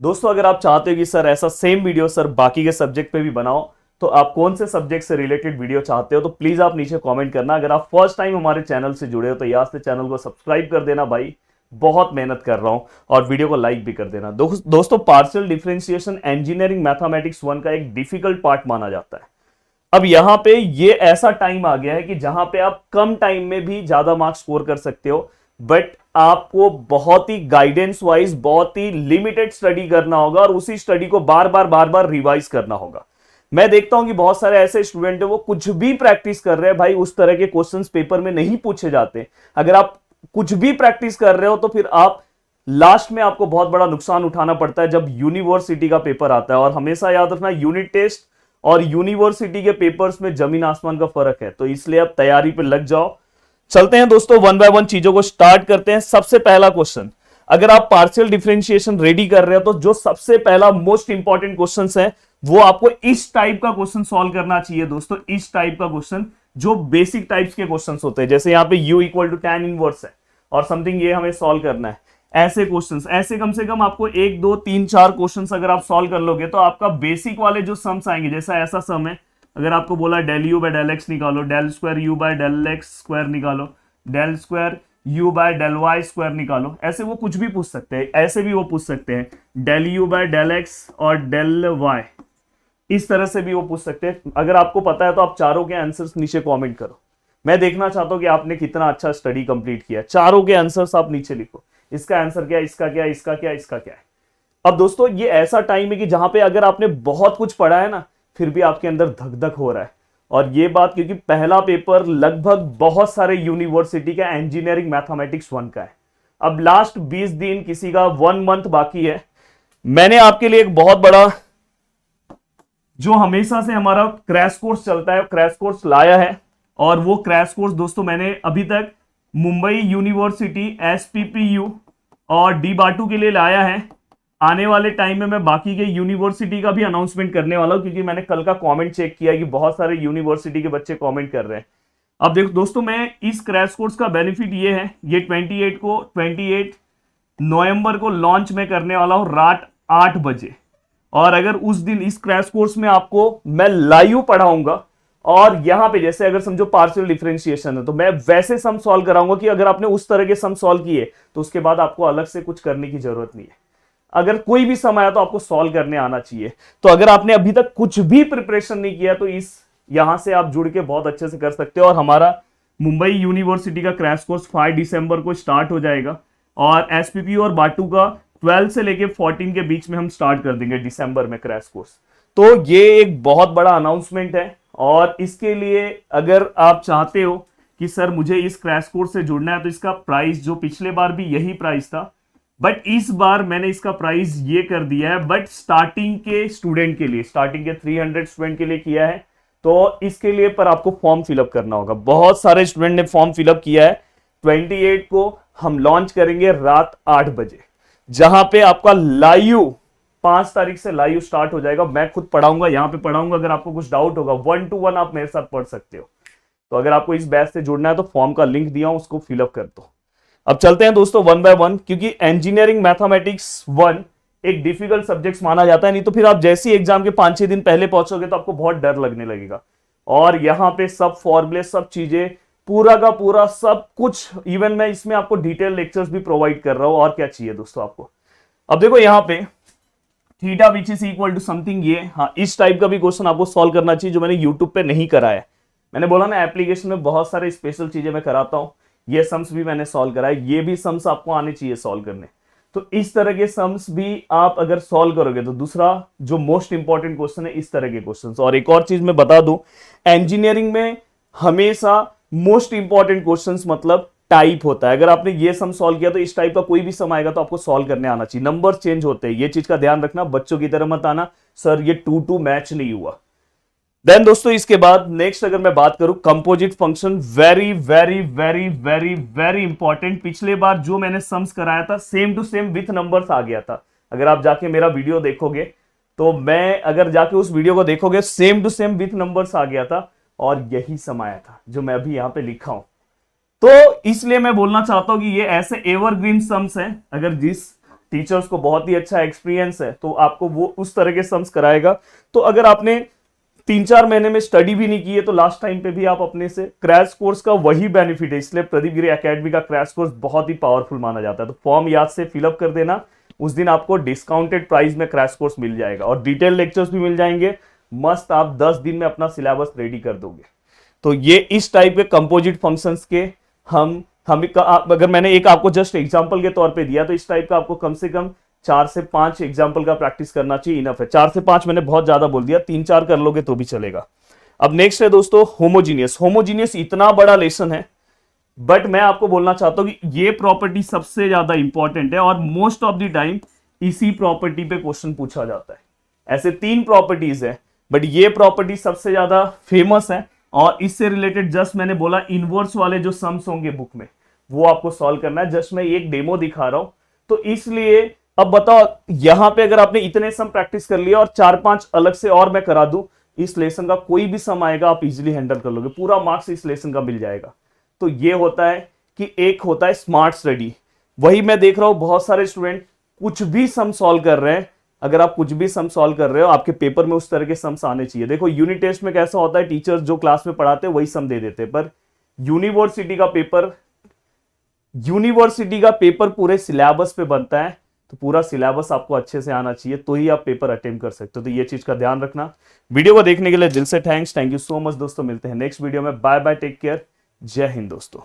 दोस्तों अगर आप चाहते हो कि सर ऐसा सेम वीडियो सर बाकी के सब्जेक्ट पे भी बनाओ, तो आप कौन से सब्जेक्ट से रिलेटेड वीडियो चाहते हो तो प्लीज आप नीचे कमेंट करना। अगर आप फर्स्ट टाइम हमारे चैनल से जुड़े हो तो याद से चैनल को सब्सक्राइब कर देना भाई, बहुत मेहनत कर रहा हूं, और वीडियो को लाइक भी कर देना। दोस्तों पार्शियल डिफरेंशिएशन इंजीनियरिंग मैथमेटिक्स 1 का एक डिफिकल्ट पार्ट माना जाता है। अब यहां पे ये ऐसा टाइम आ गया है कि जहां पे आप कम टाइम में भी ज्यादा मार्क्स स्कोर कर सकते हो, बट आपको बहुत ही गाइडेंस वाइज बहुत ही लिमिटेड स्टडी करना होगा और उसी स्टडी को बार बार रिवाइज करना होगा। मैं देखता हूं कि बहुत सारे ऐसे स्टूडेंट है वो कुछ भी प्रैक्टिस कर रहे हैं भाई, उस तरह के क्वेश्चंस पेपर में नहीं पूछे जाते। अगर आप कुछ भी प्रैक्टिस कर रहे हो तो फिर आप लास्ट में आपको बहुत बड़ा नुकसान उठाना पड़ता है जब यूनिवर्सिटी का पेपर आता है। और हमेशा याद रखना, यूनिट टेस्ट और यूनिवर्सिटी के पेपर्स में जमीन आसमान का फर्क है, तो इसलिए आप तैयारी पे लग जाओ। चलते हैं दोस्तों, वन बाय वन चीजों को स्टार्ट करते हैं। सबसे पहला क्वेश्चन, अगर आप पार्शियल डिफरेंशिएशन रेडी कर रहे हो तो जो सबसे पहला मोस्ट इंपॉर्टेंट क्वेश्चन है वो आपको इस टाइप का क्वेश्चन सॉल्व करना चाहिए। दोस्तों इस टाइप का क्वेश्चन, जो बेसिक टाइप्स के क्वेश्चन होते हैं, जैसे यहां पे u equal to tan inverse है और समथिंग, ये हमें सॉल्व करना है। ऐसे क्वेश्चंस, ऐसे कम से कम आपको 1 2 3 4 क्वेश्चंस अगर आप सॉल्व कर लोगे तो आपका बेसिक वाले जो सम्स आएंगे, जैसा ऐसा सम है, अगर आपको बोला del u by del x निकालो, del square u by del x square निकालो, del square u by del y square निकालो, ऐसे वो कुछ भी पूछ सकते हैं। ऐसे भी वो पूछ सकते हैं del u by del x और डेल वाई, इस तरह से भी वो पूछ सकते हैं। अगर आपको पता है तो आप चारों के आंसर्स नीचे कमेंट करो, मैं देखना चाहता हूं कि आपने कितना अच्छा स्टडी कंप्लीट किया। चारों के आंसर्स आप नीचे लिखो, इसका आंसर क्या है, इसका क्या है, इसका क्या है, इसका क्या है। अब दोस्तों ये ऐसा टाइम है कि जहां पे अगर आपने बहुत कुछ पढ़ा है ना, फिर भी आपके अंदर धक धक हो रहा है। और ये बात क्योंकि पहला पेपर लगभग बहुत सारे यूनिवर्सिटी का इंजीनियरिंग मैथमेटिक्स 1 का है। अब लास्ट 20 दिन, किसी का 1 मंथ बाकी है। मैंने आपके लिए एक बहुत बड़ा, जो हमेशा से हमारा क्रैश कोर्स चलता है, क्रैश कोर्स लाया है। और वो क्रैश कोर्स दोस्तों मैंने अभी तक मुंबई यूनिवर्सिटी, एसपीपीयू और डी बाटू के लिए लाया है। आने वाले टाइम में मैं बाकी के यूनिवर्सिटी का भी अनाउंसमेंट करने वाला हूं, क्योंकि मैंने कल का कमेंट चेक किया कि बहुत सारे यूनिवर्सिटी के बच्चे कमेंट कर रहे हैं। अब देखो दोस्तों, मैं इस क्रैश कोर्स का बेनिफिट ये है, ये 28 नवंबर को लॉन्च में करने वाला हूं रात 8 बजे। और अगर उस दिन इस क्रैश कोर्स में आपको मैं लाइव पढ़ाऊंगा, और यहां पे जैसे अगर समझो पार्शियल डिफरेंशिएशन है तो मैं वैसे सम सॉल्व कराऊंगा कि अगर आपने उस तरह के सम सॉल्व किए तो उसके बाद आपको अलग से कुछ करने की जरूरत नहीं है। अगर कोई भी सम आया तो आपको सॉल्व करने आना चाहिए। तो अगर आपने अभी तक कुछ भी प्रिपरेशन नहीं किया तो इस यहां से आप जुड़ के बहुत अच्छे से कर सकते हो। और हमारा मुंबई यूनिवर्सिटी का क्रैश कोर्स 5 दिसंबर को स्टार्ट हो जाएगा, और एसपीपी और बाटू का 12 से लेके 14 के बीच में हम स्टार्ट कर देंगे दिसंबर में क्रैश कोर्स। तो ये एक बहुत बड़ा अनाउंसमेंट है। और इसके लिए अगर आप चाहते हो कि सर मुझे इस क्रैश कोर्स से जुड़ना है, तो इसका प्राइस, जो पिछले बार भी यही प्राइस था, बट इस बार मैंने इसका प्राइस ये कर दिया है, बट स्टार्टिंग के स्टूडेंट के लिए, स्टार्टिंग के 300 स्टूडेंट के लिए किया है। तो इसके लिए पर आपको फॉर्म फिलअप करना होगा। बहुत सारे स्टूडेंट ने फॉर्म फिलअप किया है। 28 को हम लॉन्च करेंगे रात 8 बजे, जहां पे आपका लाइव 5 तारीख से लाइव स्टार्ट हो जाएगा। मैं खुद पढ़ाऊंगा, यहां पे पढ़ाऊंगा। अगर आपको कुछ डाउट होगा 1 to 1 आप मेरे साथ पढ़ सकते हो। तो अगर आपको इस बैच से जुड़ना है तो फॉर्म का लिंक दिया हूं, उसको फिलअप कर दो। अब चलते हैं दोस्तों वन बाय वन, क्योंकि इंजीनियरिंग मैथमेटिक्स 1 एक डिफिकल्ट सब्जेक्ट माना जाता है। नहीं तो फिर आप जैसे ही एग्जाम के 5-6 दिन पहले पहुंचोगे तो आपको बहुत डर लगने लगेगा। और यहां पे सब फॉर्मूले, सब चीजें, पूरा का पूरा सब कुछ, इवन मैं इसमें आपको डिटेल लेक्चर्स भी प्रोवाइड कर रहा हूं। और क्या चाहिए दोस्तों आपको। अब देखो यहां पे theta which is equal to something, ये हाँ इस टाइप का भी क्वेश्चन आपको सॉल्व करना चाहिए, जो मैंने यूट्यूब पे नहीं कराया। मैंने बोला ना एप्लीकेशन में बहुत सारे स्पेशल चीजें मैं कराता हूं। ये सम्स भी मैंने सॉल्व कराए, ये भी सम्स आपको आने चाहिए सॉल्व करने। तो इस तरह के सम्स भी आप अगर सॉल्व करोगे तो दूसरा जो मोस्ट इंपॉर्टेंट क्वेश्चन है, इस तरह के क्वेश्चन। और एक और चीज मैं बता दूं, इंजीनियरिंग में हमेशा मोस्ट इंपॉर्टेंट क्वेश्चंस मतलब टाइप होता है। अगर आपने ये सम सॉल्व किया तो इस टाइप का कोई भी सम आएगा तो आपको सॉल्व करने आना चाहिए। नंबर चेंज होते हैं, ये चीज का ध्यान रखना। बच्चों की तरह मत आना सर ये 2-2 मैच नहीं हुआ। देन दोस्तों इसके बाद नेक्स्ट अगर मैं बात करूं, composite function, very very very very very important. पिछले बार जो मैंने सम्स कराया था same to same with numbers आ गया था। अगर आप जाके मेरा वीडियो देखोगे तो मैं, अगर जाके उस वीडियो को देखोगे, same to same with numbers आ गया था। और यही सम आया था जो मैं अभी यहां पे लिखा हूं। तो इसलिए मैं बोलना चाहता हूं कि ये ऐसे एवरग्रीन सम्स हैं। अगर जिस टीचर्स को बहुत ही अच्छा एक्सपीरियंस है, तो आपको वो उस तरह के सम्स कराएगा। तो अगर आपने 3-4 महीने में स्टडी भी नहीं की है तो लास्ट टाइम पे भी आप अपने से क्रैश कोर्स का वही बेनिफिट है, इसलिए प्रदीप गिरी एकेडमी का क्रैश कोर्स बहुत ही पावरफुल माना जाता है। तो फॉर्म याद से फिलअप कर देना, उस दिन आपको डिस्काउंटेड प्राइस में क्रैश कोर्स मिल जाएगा और डिटेल लेक्चर्स भी मिल जाएंगे। मस्त आप 10 दिन में अपना सिलेबस रेडी कर दोगे। तो ये इस टाइप के कंपोजिट फंक्शंस के हम अगर मैंने एक आपको जस्ट एग्जांपल के तौर पे दिया, तो इस टाइप का आपको कम से कम 4 से 5 एग्जांपल का प्रैक्टिस करना चाहिए, इनफ है। 4 से 5 मैंने बहुत ज्यादा बोल दिया, 3-4 कर लोगे तो भी चलेगा। अब नेक्स्ट है दोस्तों होमोजीनियस। होमोजीनियस इतना बड़ा लेसन है, बट मैं आपको बोलना चाहता हूं कि ये प्रॉपर्टी सबसे ज्यादा इंपॉर्टेंट है और मोस्ट ऑफ द टाइम इसी प्रॉपर्टी पे क्वेश्चन पूछा जाता है। ऐसे 3 प्रॉपर्टीज है, बट ये प्रॉपर्टी सबसे ज्यादा फेमस है और इससे रिलेटेड जस्ट मैंने बोला इनवर्स वाले जो सम्स होंगे बुक में वो आपको सॉल्व करना है। जस्ट मैं एक डेमो दिखा रहा हूं, तो इसलिए अब बताओ यहां पे अगर आपने इतने सम प्रैक्टिस कर लिया और 4-5 अलग से और मैं करा दूं, इस लेसन का कोई भी सम आएगा आप इजीली हैंडल कर लोगे, पूरा मार्क्स इस लेसन का मिल जाएगा। तो ये होता है कि एक होता है स्मार्ट स्टडी। वही मैं देख रहा हूं बहुत सारे स्टूडेंट कुछ भी सम सॉल्व कर रहे हैं। अगर आप कुछ भी सम सॉल्व कर रहे हो, आपके पेपर में उस तरह के सम्स आने चाहिए। देखो यूनिट टेस्ट में कैसा होता है, टीचर्स जो क्लास में पढ़ाते हैं वही सम दे देते हैं, पर यूनिवर्सिटी का पेपर पूरे सिलेबस पे बनता है, तो पूरा सिलेबस आपको अच्छे से आना चाहिए, तो ही आप पेपर अटेम्प्ट कर सकते हो। तो ये चीज का ध्यान रखना। वीडियो को देखने के लिए दिल से थैंक यू सो मच दोस्तों। मिलते हैं नेक्स्ट वीडियो में। बाय बाय, टेक केयर, जय हिंद दोस्तों।